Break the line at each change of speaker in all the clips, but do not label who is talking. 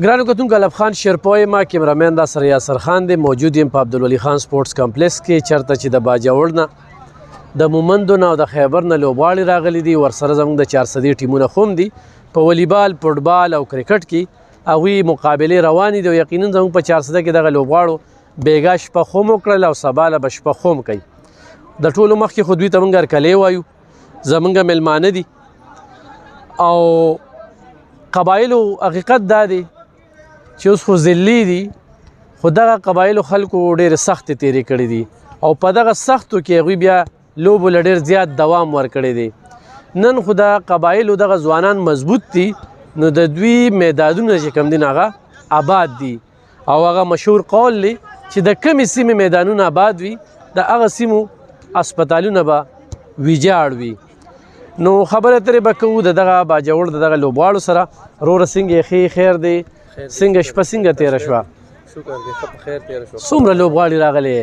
ګرانو کتونکو الف خان شیرپوی ما کیمرامین دا سره یاسر خان دی موجود یم په عبدالولي خان سپورټس کمپلیکس کې چېرته چې د باجوړ نه د مومندو نه او د خیبر نه لوبغاړي راغلي دي ورسره زموږ د 400 ټیمونه خو هم دي په والیبال فوټبال او کرکټ کې هغوی مقابلې روانې دي او یقینا زموږ په 400 کې دغه لوبغاړو بیګا شپه خو هم وکړل او سبا له به شپه خو هم کوي د ټولو مخکې خو دوی ته موږ هرکلی وایو زموږ میلمانه دي او قبایلو حقیقت دا دی چې اوس خو ذلي دي خو دغه قبایلو خلکو ډېرې سختې تېرې کړې دي او په دغه سختو کې هغوی بیا لوبو له ډېر زیات دوام ورکړی دی نن خو د قبایلو دغه ځوانان مضبوط دي نو د دوی میدانونه چې کوم دي هغه آباد دي او هغه مشهور قول دی چې د کمې سیمې میدانونه آباد وي د هغه سیمو اسپتالونه به ویجاړ وي نو خبره ترې به کوو د دغه باجوړ د دغه لوبغاړو سره وروره څنګه یې خیر دی څنګه شپه څنګه تېره شوه
شکر دی ښه په خیر تېره شوه
څومره لوبغاړي راغلي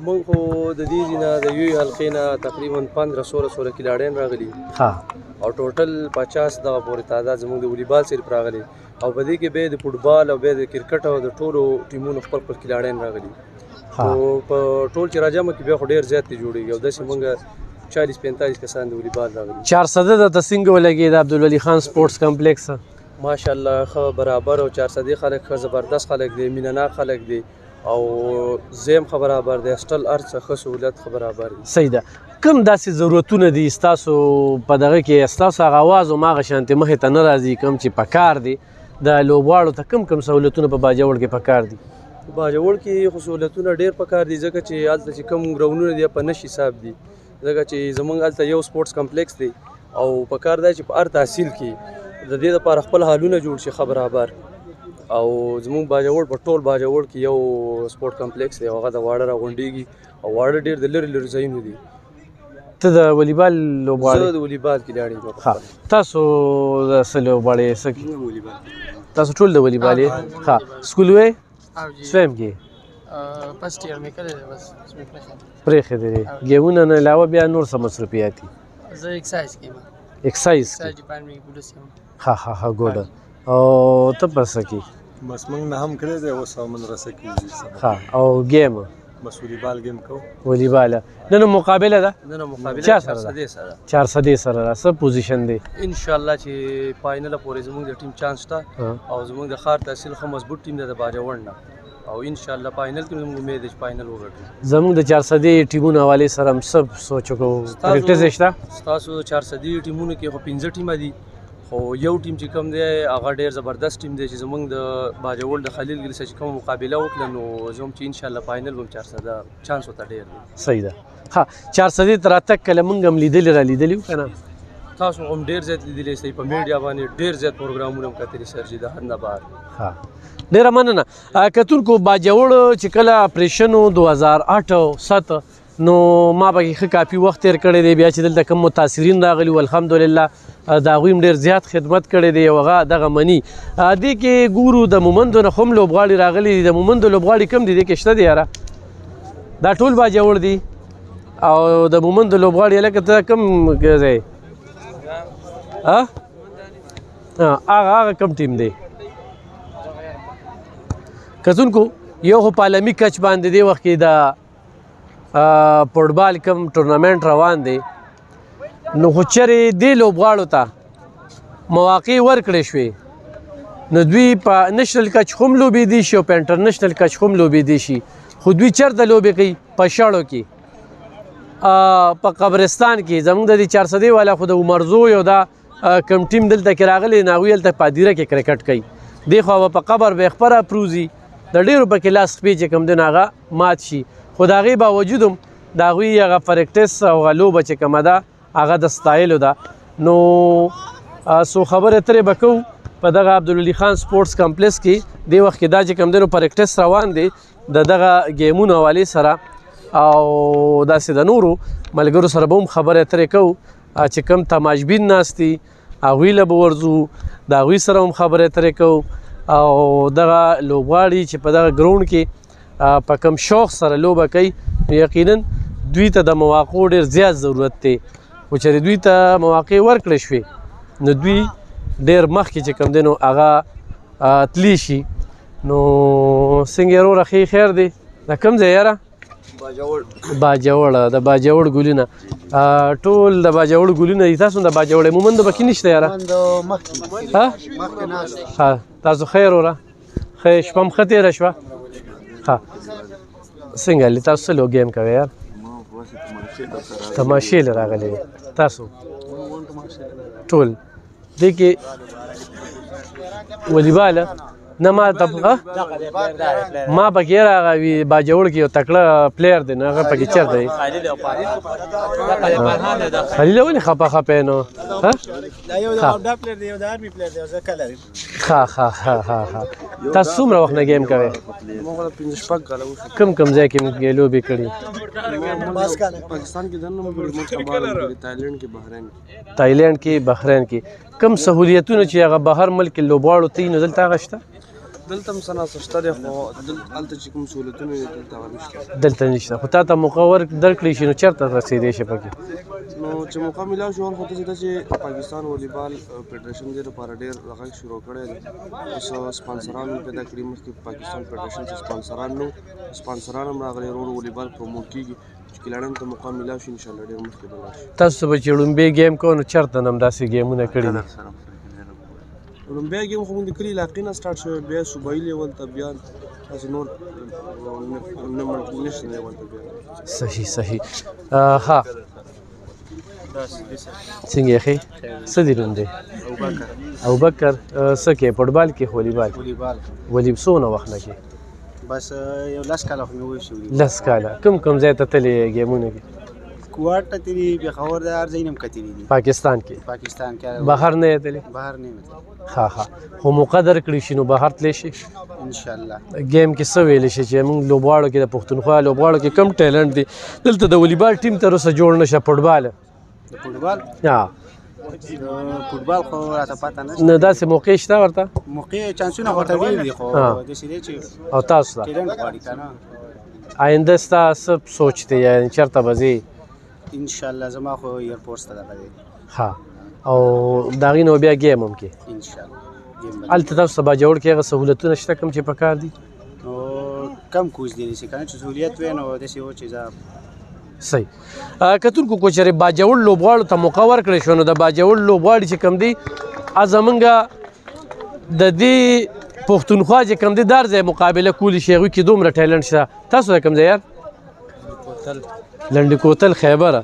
موږ خو د دې نه د یوې حلقې نه تقریبا 15-16 کلاړیان راغلي او ټوټل 50 دغه پورې تعداد زموږ د والیبال صرف راغلي او په دې کې بیا د فوټبال او بیا د کرکټ او د ټولو ټیمونو خپل خپل کلاړیان راغلي او په ټول چې راجمع کې بیا خو ډېر زیات جوړېږي او داسې موږ 40-45 کسان د والیبال راغلي
400 د څنګه ولګي د عبدالولي خان سپورټس کمپلیکس
ماشاءالله ښه برابر او 400 خلک ښه زبردست خلک دي مینهناک خلک دي او زیم ښه برابر دی هسټل هر څه ښه سهولت ښه برابر دي
صحیح ده کوم داسې ضرورتونه دي ستاسو په دغه کې ستاسو هغه اواز هماغه شانتې مخې ته نه راځي کوم چې پکار دي د لوبغاړو ته کوم سهولتونه په باجوړ کې پکار دي
په باجوړ کې خو سهولتونه ډېر پکار دي ځکه چې هلته چې کوم ګراونډونه دي په نش حساب دي ځکه چې زموږ هلته یو سپورټس کمپلیکس دی او پکار دی چې په هر تحصیل کې د دې لپاره خپل حالونه جوړ شي ښه برابر او زموږ باجوړ په ټول باجوړ کې یو سپورټ کمپلیکس دی هغه د واړه راغونډېږي او واړه ډېر د لرې لرې ځایونو دي
ته د والیبال لوبغاړی
زه د والیبال کلاړی یم
تاسو د څه لوبغاړی څه تاسو ټول د والیبال یې ښه سکول وې سویم کې
فرست ایئر مې کړی دی بس
پرېښې دی ګیمونه نه علاوه بیا نور څه مصروفیات دي
زه ایکسایز کې یم
ایکسایز کې
ډپارټمنټ کې پولیس یم
ها ګوډه او ته په څه کې
بس موږ نه هم کړی دی اوس هم مدرسه کېږي
ښه او ګیم
بس والیبال ګیم کوو
والیبال نن مقابله ده
نن مقابله
چا سره ده 400 سره ده څه پوزیشن دی
ان شاء الله چې فائنل پورې زموږ د ټیم چانس شته او زموږ د خار تحصیل خو مضبوط ټیم ده د باجوړ نه او ان شاء الله فائنل کې موږ امید چې فائنل وګټو
زموږ د 400 ټیمونو حواله سره هم سب سوچ کو پریکټیس شته
تاسو 400 ټیمونو کې خو 15 ټیم دي خو یو ټیم چې کوم دی هغه ډیر زبردست ټیم دی چې زموږ د باجوړ د خلیل ګل سره کوم مقابله وکړه نو زموږ چې ان شاء الله فائنل هم 400 چانس وته ډیر دی
صحیح ده ها 400 تر تک کله موږ هم لیدلی کنه
تاسو هم ډیر زیات لیدلی سي په میډیا باندې ډیر زیات پروګرامونه هم کتري سرجي د هر نه بار
ها ډیره مننه کتونکو باجوړ چې کله اپریشن 2008-7 نو ما به ښه کافي وخت تیر کړی دی بیا چې دلته کوم متاثرین راغلي الحمدلله د هغوی هم ډېر زیات خدمت کړی دی او هغه دغه مني دې کې ګورو د مومندو نه خو هم لوبغاړي راغلي دي د مومندو لوبغاړي کم دي دې کې شته دي یاره دا ټول باجوړ دي او د مومندو لوبغاړي هلکه ته کوم ځای هغه کم ټیم دی کتونکو یو خو په عالمي کچ باندې دی وخت کې د فوټبال کم ټورنمنټ روان دی نو خو چېرې دې لوبغاړو ته مواقع ورکړې شوې نو دوی په نشنل کچ هم لوبېدی شي او په انټرنیشنل کچ هم لوبېدی شي خو دوی چېرته لوبې کوي په شاړو کې په قبرستان کې زموږ د دې 400 والا خو د عمرزو یو دا کم ټیم دلته کې راغلی نو هغوی هلته په هدیره کې کرکټ کوي دې خوا به په قبر به خپره پروزي د ډېرو پکې لاس خپې چې کوم دی نو هغه مات شي خو د هغې باوجود هم د هغوی هغه پریکټس او هغه لوبه چې کومه ده هغه د ستایلو ده نو څو خبرې ترې به کوو په دغه عبدالولي خان سپورټس کمپلیکس کې دې وخت کې دا چې کوم دی نو پریکټس روان دی د دغه ګیمونو حوالې سره او داسې د نورو ملګرو سره به هم خبرې ترې کوو چې کوم تماشبین ناست دي هغوی له به ورځو د هغوی سره هم خبرې ترې کوو او دغه لوبغاړي چې په دغه ګراوند کې په کم شوق سره لوبه کوي یقینا دوی ته د مواقعو ډېر زیات ضرورت دی خو چې دوی ته مواقع ورکړې شوې نو دوی ډېر مخکې چې کوم دی نو هغه تلی شي نو څنګه یې وروره ښې خیر دی دا کوم ځای یاره باجوړ د باجوړ ګلونه ټول د باجوړ ګلونه دي تاسو د باجوړ مومند پکې نشته یاره ها ها تاسو خیر وره ښه شپه م ښه تېره شوه ها څنګه لې تاسو څه لوګ ګیم کوئ یار تماشې له راغلی تاسو ټول دې کې والیبال نه ما ته ما پکې راغی باجوړ کې یو تکړه پلیر دی نو هغه پکې چېرته دی خلیل ولې خپه خپه نو ښه تاسو څومره وخت نه ګیم کوئ کوم کوم ځای کې مې لوبې کړي تایلنډ کې بحرین کې کوم سهولیتونه چې هغه بهر ملک کې لوبغاړو ته وي نو دلته هغه شته
دلته هم څه ناڅه شته دی خو هلته چې کوم سهولتونه وي دلته هغه نشته
دلته نشته خو تا ته موقع درکړی شي نو چېرته رسېدی شي پکې
نو چې موقع میلاو شي خو داسې ده چې پاکستان والیبال فیډریشن دې لپاره ډېر هغه شروع کړی دی اوس سپانسران پیدا کړي مخکې پاکستان فیډریشن چې سپانسران نو سپانسران هم راغلي ورو والیبال پروموټ کېږي چې کلاړیانو ته موقع میلاو شي انشاءالله ډېر مخکې به لاړ شي
تاسو به چې ړومبی ګیم کوو نو چېرته نه همداسې ګیمونه کړي دي
لومبی ګیم خو موږ د کلي علاقې نه سټارټ شوی بیا صوبایي لیول ته بیا داسې نور نشنل لیول ته بیا
صحیح ها څنګه یې ښې څه دي نوم دی ابوبکر څه کې فټبال کې والیبال څونه وخت نه کې
بس یو 10 کاله خو مې وشو
10 کاله کوم ځای ته تللی ګیمونه کې
کوارټ ته تیری بخور د هر ځای نه هم کتلی دي
پاکستان کې بهر نه یې تللی
بهر نه یم
ها خو موقع درکړی شي نو بهر تللی شي
انشاءالله
ګیم کې څه ویلی شي چې موږ لوبغاړو کې د پښتونخوا لوبغاړو کې کم ټیلنټ دی دلته د والیبال ټیم تر اوسه جوړ نه شه فټبال
د فټبال فټبال خو راته پته نشته
نه داسې موقع شته ورته
موقع چانسونه خو ته ډېر دي خو داسې دی چې
او تاسو ته
ټیلنټ غواړي که نه
آینده ستا څه سوچ دی یعنې چېرته به ځې
انشاءالله زما خو ایرپورټس ته دغه دی
ها او د هغې نه بیا ګیم هم کې
انشاءالله
هلته تاسو ته باجوړ کې هغه سهولتونه شته کوم چې پکار دي
نو کم کوچ دی داسې که نه چې سهولیت وی نو داسې و چې زه
صحیح کتونکو کو چېرې باجوړ لوبغاړو ته موقع ورکړی شو نو د باجوړ لوبغاړي چې کوم دی زمونږ د دې پښتونخوا چې کوم دی در ځای مقابله کولی شي هغوی کې دومره ټیلنټ شته تاسو د کوم ځای یار لنډي کوتل خیبره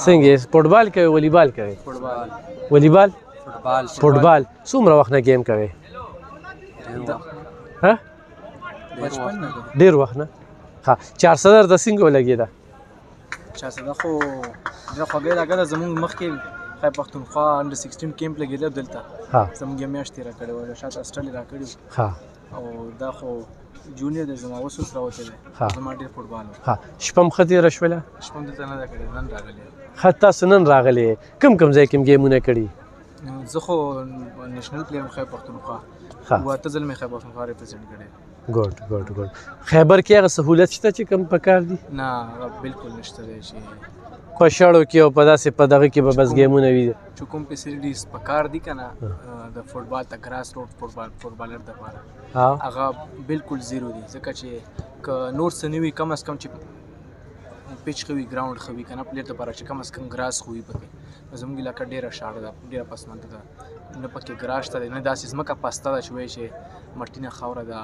څنګه یې فټبال کوئ والیبال کوئ والیبال فټبال څومره وخت نه ګیم کوئ ډېر وخت نه ها 400 د څنګه ولګېده
400 خو ډېره خوږه لګه ده زموږ مخکې خیر پښتونخوا انډر 16 کیمپ لګېده دلته زموږ یې میاشت تېره کړې وه شاته اسټرل یې راکړي او دا خو جونیئر دی زما اوس راوتی دی زما ډېر فټبال و
شپه م ښه تېره شوله
شپه م دلته نه ده کړې نن راغلی
ښه تاسو نن راغلی کوم ځای کې م ګیمونه کړي
زه خو نیشنل پلیر یم خیر پښتونخوا 7 ځل مې خیر پښتونخوا ریپرزینټ کړی
ګوډ خیبر کې هغه سهولت شته چې کوم پکار دي
نه بالکل نشته دی چې
کوشړو کې او په داسې په دغه کې به بس ګیمونه وي
چې کوم فیسیلیټیز پکار دي که نه د فټبال ته ګراس روډ فټبالر دپاره هغه بالکل زیرو دي ځکه چې که نور څه نه وي کم از کم چې پیچ ښه وي ګراوند ښه وي که نه پلیر دپاره چې کم از کم ګراس خو وي پکې زموږ علاقه ډېره شاړه ده ډېره پسمانده ده نه پکې ګراس شته دی نه داسې ځمکه پسته ده چې وایي چې مټینه خاوره ده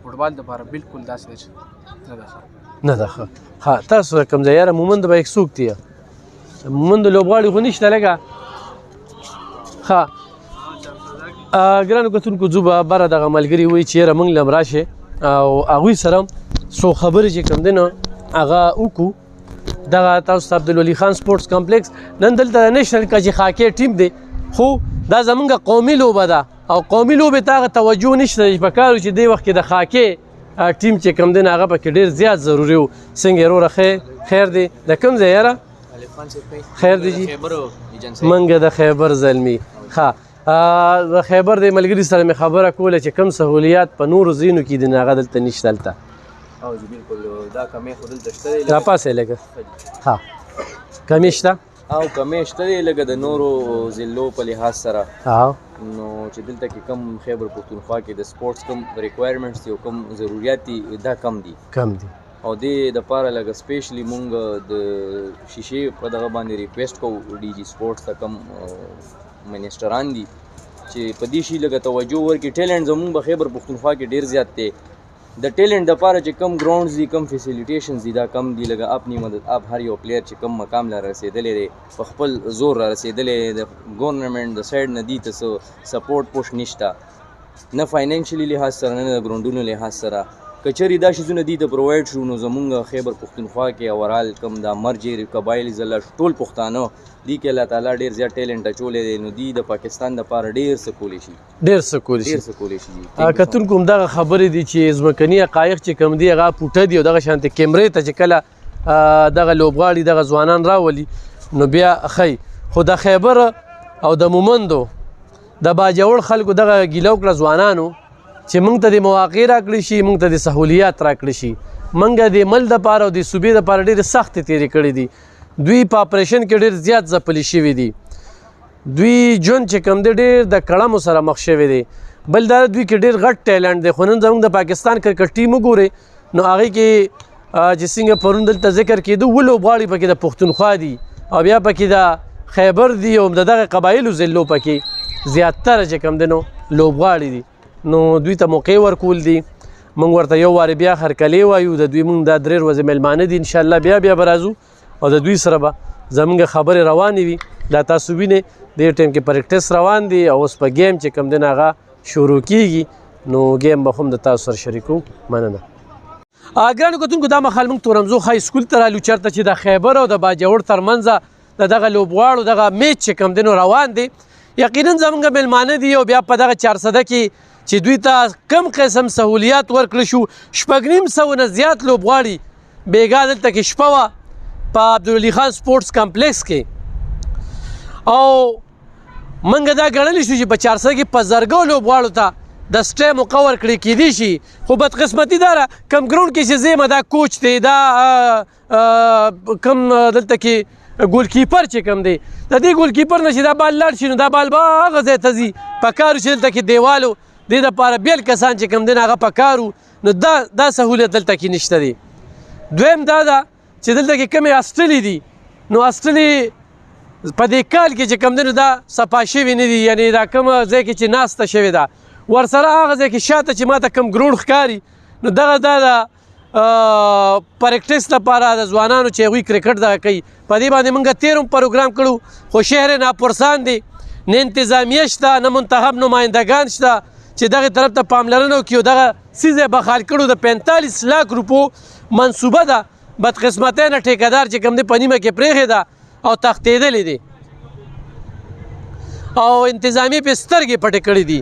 فټبال دپاره بالکل داسې ده چې نه ده ښه
ها تاسو کوم ځای یاره مومند به یک څوک دی مومند لوبغاړي خو نشته لږه ښه ګرانو کتونکو ځو به بره دغه ملګري وایي چې یاره موږ له هم راشئ او هغوی سره څو خبرې چې کوم دی نو هغه وکړو دغه تاسو ته عبدالولي خان سپورټس کمپلیکس نن دلته د نیشنل کجې خاکې ټیم دی خو دا زمونږ قومي لوبه ده او قومي لوبې ته هغه توجه نشته چې پکار و چې دې وخت کې د خاکې ټیم چې کوم دی نو هغه پکې ډېر زیات ضروري و څنګه یې وروره خیر دی د کوم ځای یاره خیر دی جي منګه د خیبر زلمي ښه د خیبر د ملګري سره مې خبره کوله چې کوم سهولیات په نورو ځایونو کې دي نو هغه دلته نشته هلته
بالکل دا کمې خو دلته شته دی
راپاسې لږه ها کمې شته
او کمی شته دی لکه د نورو ضلعو په لحاظ سره نو چې دلته کې کم خیبر پښتونخوا کې د سپورټس کم ریکوایرمنټس دي او کم ضروریات دي دا کم دي او دې دپاره لکه سپیشلی مونږ د شیشې په دغه باندې ریکویسټ کوو ډي جي سپورټس ته کم منسټران دي چې په دې شي لکه توجه ورکړي. ټیلنټ زمونږ په خیبر پښتونخوا کې ډېر زیات دی. د ټیلنټ دپاره چې کم ګراؤنډز دي کم فیسیلیټیشنز دي دا کم دي. لکه اپنی مدد اب هر یو پلیر چې کم مقام لا رسېدلی دی په خپل زور را رسېدلی د ګورنمنټ د سایډ نه دي ته څه سپورټ پوش نشته نه فاینانشلی لحاظ سره نه د ګراؤنډونو لحاظ سره. که چېرې دا شیزونه دي ته پرووایډ شو نو زمونږ خیبر پښتونخوا کې اورال کم دا مرجې قبایل ضلع ټول پښتانه دي کې الله تعالی ډېر زیات ټیلنټ اچولی دی نو دوی د پاکستان دپاره ډېر څه کولی شي ډېر څه کولی شي.
کتونکو همدغه خبرې دي چې ځمکني حقایق چې کوم دي هغه پوټه دي او دغه شانتې کیمرې ته چې کله دغه لوبغاړي دغه ځوانان راولي نو بیا ښیي. خو د خیبر او د مومندو د باجوړ خلکو دغه ګیله وکړه ځوانانو چې موږ ته د مواقع راکړي شي موږ ته د سهولیات راکړي شي. موږ د ملک دپاره او د صوبې دپاره ډېرې سختې تېرې کړې دي. دوی په اپریشن کې ډېر زیات ځپلي شوي دي. دوی ژوند چې کوم دی ډېر د کړمو سره مخ شوی دی. بل دا دوی کې ډېر غټ ټیلنټ دی. خو نن زموږ د پاکستان کرکټ ټیم وګورئ نو هغې کې چې څنګه پرون دلته ذکر کېده اووه لوبغاړي پکې د پښتونخوا دي او بیا پکې د خیبر دي او د دغه قبایلو ضلعو پکې زیاتره چې کوم دی نو لوبغاړي دي. نو دوی ته موقع ورکول دي. موږ ورته یو وارې بیا هرکلی وایو. د دوی موږ دا 3 ورځې میلمانه دي. انشاءالله بیا به راځو او د دوی سره به زموږ خبرې روانې وي. دا تاسو وینئ دې ټایم کې پریکټس روان دي او اوس په ګیم چې کوم دی نه هغه شروع کیږي نو ګیم به هم د تاسو سره شریکو. مننه. ګرانو کتونکو دا مهال موږ تورمزو های سکول ته رالو چېرته چې د خیبر او د باجوړ ترمنځه د دغه لوبغاړو دغه میچ چې کوم دی نو روان دی. یقینا زموږ میلمانه دي او بیا په دغه 400 کې چې دوی ته کم قسم سهولیات ورکړل شو. 6.5 نه زیات لوبغاړي بیګا دلته کې شپه وه په عبدالولي خان سپورټس کمپلیکس کې او موږ دا ګڼلی شو چې په 400 کې په زرګو لوبغاړو ته د سټې موقع ورکړی کیدی شي. خو بدقسمتي دا ده کم ګراونډ کې چې زیمه دا کوچ دی دا کم دلته کې ګول کیپر چې کم دی د دې ګول کیپر نه چې دا بال لاړ شي نو دا بال به هغه ځای ته ځي. پکار چې دلته کې دیوالو دې دپاره بیل کسان چې کوم دی هغه پکارو نو دا سهولیت دلته کې نشته دی. دویم دا ده چې دلته کې کمې هاسټلې دي نو هاسټلې په دې کال کې چې کوم دی نو دا صفا شوي نه دي. یعنې دا کومه ځای کې چې ناسته شوې ده ورسره هغه ځای کې شاته چې ماته کوم ګراونډ ښکاري نو دغه دا د پریکټس لپاره د ځوانانو چې هغوی کرکټ دغه کوي. په دې باندې موږ تېر هم پروګرام کړو خو شهر ناپرسان دی. نه انتظامیه شته نه منتخب نمایندګان شته چې دغه طرف ته پاملرنه وکړي او دغه څیز یې بخال کړو. د 45 لاک روپو منصوبه ده. بدقسمتۍ نه ټیکهدار چې کوم دی په نیمه کې پرېښې ده او تښتېدلی دی او انتظامیې پرې سترګې پټې کړې دي.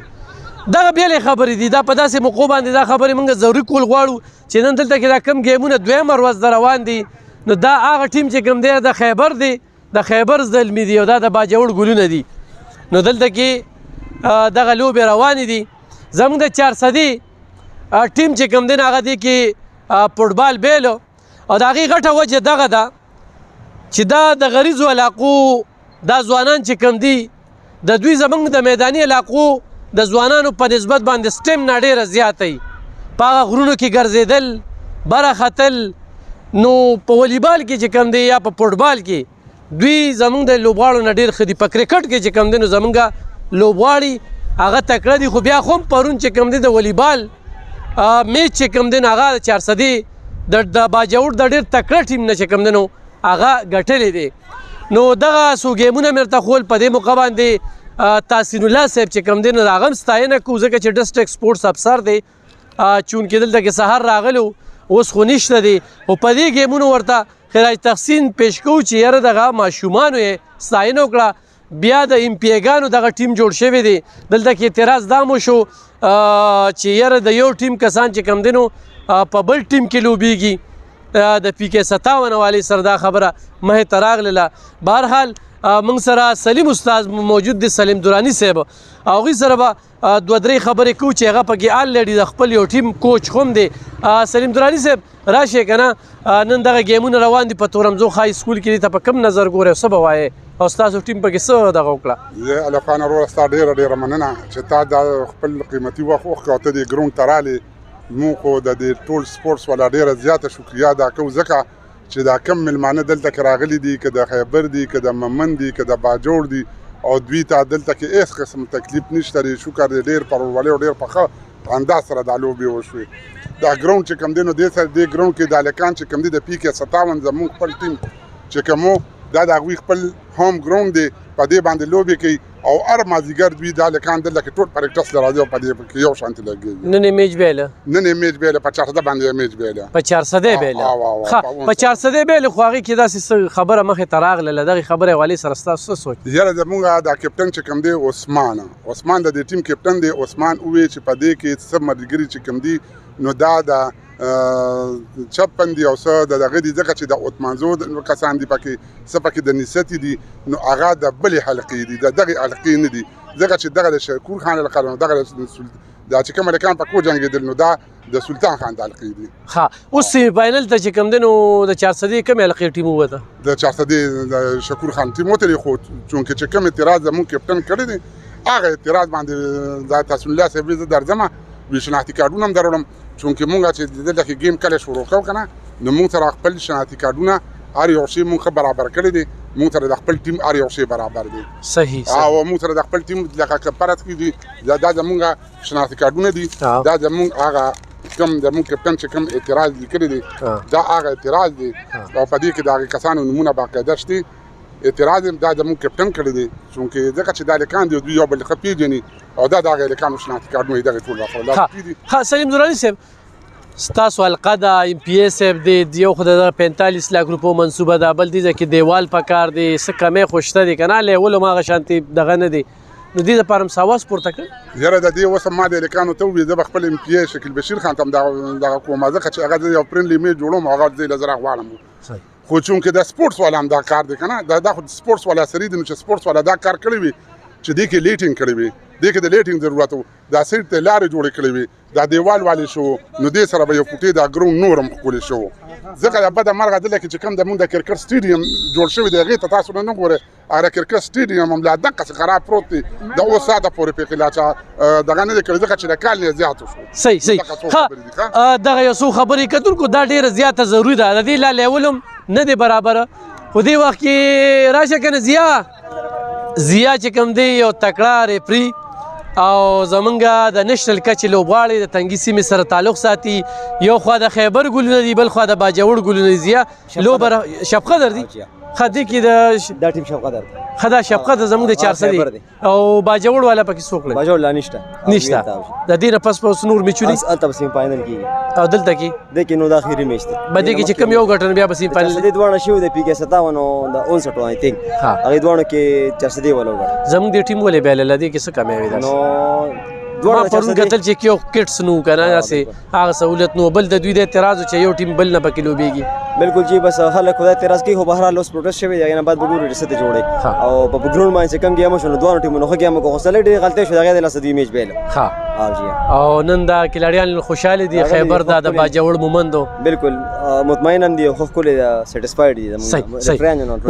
دغه بیلې خبرې دي. دا په داسې موقعو باندې دا خبرې موږ ضروري کول غواړو چې نن دلته کې دا کم ګیمونه 2مه ورځ د روان دي نو دا هغه ټیم چې کوم دی د خیبر دی د خیبر زلمي دي او دا د باجوړ ګلونه دي. نو دلته کې دغه لوبې روانې دي. زموږ د 400 ټیم چې کوم دی هغه دی کې فوټبال بیلو او د هغې غټه وجه دغه ده چې دا د غریزو علاقو دا ځوانان چې کوم دي د دوی زموږ د میداني علاقو د ځوانانو په نسبت باندې سټیمنا ډېره زیاته وي. په هغه غرونو کې ګرځېدل بره ختل نو په والیبال کې چې کوم دی یا په فوټبال کې دوی زموږ د لوبغاړو نه ډېر ښه دي. په کرکټ کې چې کوم دی نو زموږ لوبغاړي هغه تکړه دي. خو بیا خو هم پرون چې کوم دی د والیبال میچ چې کوم دی نو هغه د 400 د باجوړ د ډېر تکړه ټیم نه چې کوم دی نو هغه ګټلی دی. نو دغه څو ګیمونه مې ورته ښول. په دې موقع باندې تحسین الله صاحب چې کوم دی نو د هغه هم ستاینه کوو ځکه چې ډسټرکټ سپورټس افسر دی چونکې دلته کې سهار راغلو اوس خو نشته دی. خو په دې ګیمونو ورته خراج تحسین پیش کوو چې یاره دغه ماشومانو یې ستاینه وکړه. بیا د امپیګانو دغه ټیم جوړ شوی دی. دلته کې اعتراض دا مو شو چې یاره د یو ټیم کسان چې کوم دی نو په بل ټیم کې لوبیږي د PK 57 والي سره دا خبره مخې ته راغله. بهرحال موږ سره سلیم استاد موجود دی، سلیم درانی صاحب، او هغوی سره به دوه درې خبرې کوو چې هغه پکې آلریډي د خپل یو ټیم کوچ هم دی. سلیم درانی صاحب راشئ که نه، نن دغه ګیمونه روان دي په تورمزو های سکول کې، دې ته په کوم نظر ګورئ او څه به وایې او ستاسو ټیم پکې څه دغه وکړه؟
زه الفان وروره ستا ډېره مننه چې تا دا خپل قیمتي وخت وکړ او ته دې ګراوند ته رالې. موږ خو د دې ټول سپورټس والا ډېره زیاته شکریا ادا کوو، ځکه چې دا کم مېلمانه دلته کې راغلي دي، که د خیبر دي، که د ممن دي، که د باجوړ دي، او دوی ته دلته کې هېڅ قسم تکلیف نشته دی. شکر دی ډېر په ورورولۍ او ډېر په ښه انداز سره دا لوبې وشوې. دا ګراوند چې کوم دی نو دې ګراوند کې دا هلکان چې کوم دي د PK57 زموږ خپل ټیم چې کوم و دا د هغوی خپل هوم ګراوند دی، په دې باندې لوبې کوي او هر مازدیګر دوی دا هلکان دلته کې ټول پریکټس له راځي او په دې کې یو شانتې لګېږي.
نن یې میچ بیله؟
نن یې میچ بیله، په 400 باندې یې میچ بیله.
په 400 بیله؟ ښه، په 400 بیله خو هغې کې داسې څه خبره مخې ته راغله، دغې خبرې حوالې سره ستاسو څه سوچ؟
یاره زمونږ دا کپټن چې کوم دی عثمان د دې ټیم کپټن دی. عثمان وویل چې په دې کې څه ملګري چې کوم دي نو دا د چپن دي او څه د دغه دي، ځکه چې د اوتمانزو کسان دي پکې، څه پکې د نسیتي دي، نو هغه د بلې حلقې دي، د دغې حلقې نه دي، ځکه چې دغه د شکور خان حلقه نو دغه دا چې کوم هلکان په کو جنګېدل نو دا د سلطان خان د حلقې دي.
ښه، اوس سیمي فاینل ته چې کوم دی نو د 400 کومې حلقې ټیم ووته؟
د 400 د شکور خان ټیم وتلی، خو چونکې چې کوم اعتراض زموږ کپټن کړی دی هغه اعتراض باندې دا تحسین الله صاحب زه درځم وي شناختي کارډونه هم درولم، چونکې مونږ چې دلته کې ګیم کله شروع کوو که نه نو مونږ سره خپل شناختي کارډونه هر یو شی مونږ ښه برابر کړی دی، مونږ سره د خپل ټیم هر یو شی برابر دی.
صحیح.
او مونږ سره د خپل ټیم لکه پرت کې دي دا زمونږ شناختي کارډونه دي، دا زمونږ هغه کوم زمونږ کپټن چې کوم اعتراض لیکلی دی دا هغه اعتراض دی، او په دې کې د هغې کسانو نومونه باقاعده شته. اعتراض دا زموږ کپټن کړی دی، چونکې ځکه چې دا هلکان دي دوی یو بل ښه پېژني او دا د هغې هلکانو شناختي کارډونه یې دغې ټول راخوړل.
ښه، سلیم دراني صاحب ستاسو حلقه ده، MPA صاحب دی، یو خو د 45 لاک روپو منصوبه ده، بل دې ځای کې دیوال پکار دی، څه کمۍ خو شته دی که نه، لیول هم هغه شانتې دغه نه دی، نو دې دپاره هم څه اواز پورته کړ؟
یاره د دې اوس هم ما د هلکانو ته وویل زه به خپل MPA شکیل بشیر خان ته هم دغه کوم، ځکه چې هغه زه یو فرینډلي میچ جوړوم او هغه زه له زره غواړم، خو چونکې د سپورټس والا هم دا کار دی که نه، دا خو د سپورټس والا سری دی، نو چې سپورټس والا دا کار کړی وي چې دې کې لیټینګ کړی وي، دې کې د لیټینګ ضرورت و، دا سایډ ته لارې جوړې کړې وي، دا دیوال والې شو، نو دې سره به یو فوټې دا ګراوند نور هم ښکلې شو، ځکه د بده مرغه دلته کې چې کوم زموږ د کرکټ سټیډیم جوړ شوی دی هغې ته تاسو نه ګورئ، هغه کرکټ سټیډیم هم لا دقسې خراب پروت دی، د اوس ساعته پورې پکې لا چا دغه نه دی کړی، ځکه چې د کال نه زیات شو.
صحیح. ښه، دغه یو څو خبرې کتونکو دا ډېره زیاته ضروري ده، د دې لا لیول هم نه دی برابره، خو دې وخت کې راشه که نه ضیا چې کوم دی یو تکړه ریفري او زمونږ د نشنل کچې لوبغاړی د تنګي سیمې سره تعلق ساتي، یو خوا د خیبر ګلونه دي بل خوا د باجوړ ګلونه دي. ضیا لوبه شبقدر دي؟ ښه، دې کې
دا ټیم شبقدر دی.
ښه، دا شبقدر زموږ د 400 دی او باجوړ والا پکې څوک لري؟
باجوړ لا نشته.
د دې نه پس په اوس نور میچونه
هلته به سیمي فاینل کېږي
او دلته کې
دې کې نو د اخري میچ دی،
به دې کې چې کوم یو ګټن بیا به سیمي فاینل
دې دواړه شوي د PK57 او د 59 آی تھنک هغې دواړو کې 400 والا وګټه.
زموږ دې ټیم ولې بایلله؟ دې کې څه کمی وي؟
نو
ما پرون کتل چې کیو کټس نو کنه داسې هغه سہولت نو، بل د دوی د اعتراض چې یو ټیم بل نه پکې لوبېږي.
بالکل جی، بس خلک خدای اعتراض کوي، خو بهرحال اوس پروټیسټ شوی دی، هغې نه بعد به ګورو چې څه ته جوړوي، او په ګراوند باندې چې کوم ګیم شو نو دواړو ټیمونو ښه ګیم وکړو، خو سلې ډېرې غلطۍ شوې د هغې د لاسه دوی میچ بایله.
او نن دا کلاړیان خوشحاله دي، خیبر دا د باجوړ مومندو
بالکل مطمئن هم دي، خو ښکلې ده، سیټسفاید دي.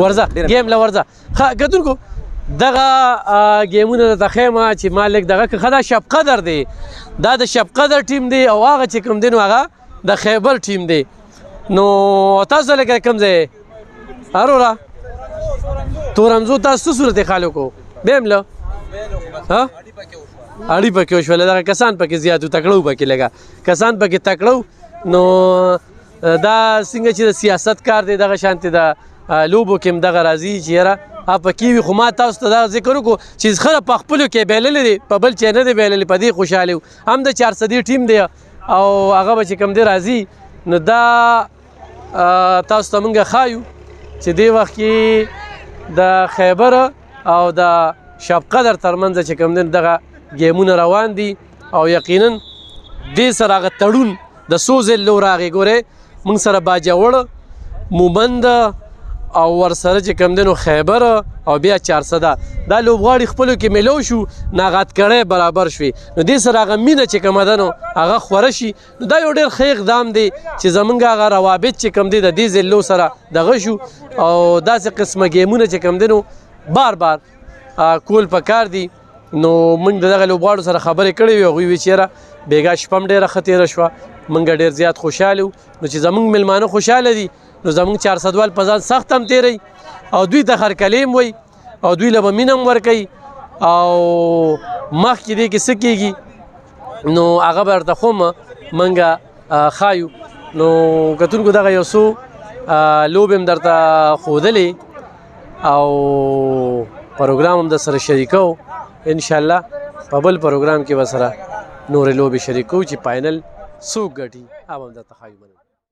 ورځه ګیم له ورځه. ښه کتونکو دغه ګیمونه ته ښیمه چې ما لږ دغه که ښه دا شبقدر دی، دا د شبقدر ټیم دی او هغه چې کوم دی نو هغه د خیبر ټیم دی. نو تاسو لکه کوم ځای اروره تورمزو تاسو څه صورت خیال وکړو؟ بیم له اړي پکې وشوله، دغه کسان پکې زیات تکړه پکې لګه کسان پکې تکړه، نو دا څنګه چې د سیاست کار دی دغه شانتې د لوبو کې هم دغه راځي چې یاره پکې وي، خو ما تاسو ته دا ذکر وکړو چې خره په خپلو کې بایللې دي، په بل چا نه دی بایللې، په دې خوشحاله یو. هم د 400 ټیم دی او هغه به چې کوم دی راځي، نو دا تاسو ته موږ ښایو چې دې وخت کې د خیبر او د شبقدر ترمنځ چې کوم دی دغه ګیمونه روان دي، او یقینا دې سره هغه تړون د څو ځل راغی. ګورئ موږ سره باجوړ، مومند او ورسره چې کوم دی نو خیبر او بیا 400 دا لوبغاړي خپلو کې میلو شو ناغات کړی برابر شوي نو دې سره هغه مینه چې کومه ده نو هغه خوره شي نو دا یو ډېر ښه اقدام دی چې زمونږ هغه روابط چې کوم دی د دې ضلعو سره دغه شو او داسې قسمه ګیمونه چې کوم دی نو بار بار کول پکار دي نو موږ د دغه لوبغاړو سره خبرې کړې وې هغوی وی چې یاره بېګا شپه هم ډېره ښه تېره شوه موږ ډېر زیات خوشحاله وو نو چې زموږ میلمانه خوشحاله دي نو زموږ 400 وال په ځان سخت هم تېروي او دوی ته هرکلی هم وایي او دوی له به مینه هم ورکوي او مخکې دې کې څه کېږي نو هغه به درته ښوم موږ ښایو نو کتونکو دغه یو څو لوبې هم درته ښودلې او پروګرام هم در سره شریکو انشاءالله په بل پروګرام کې به سره نورې لوبې شریکو چې فاینل څوک ګټي او هم درته ښایو.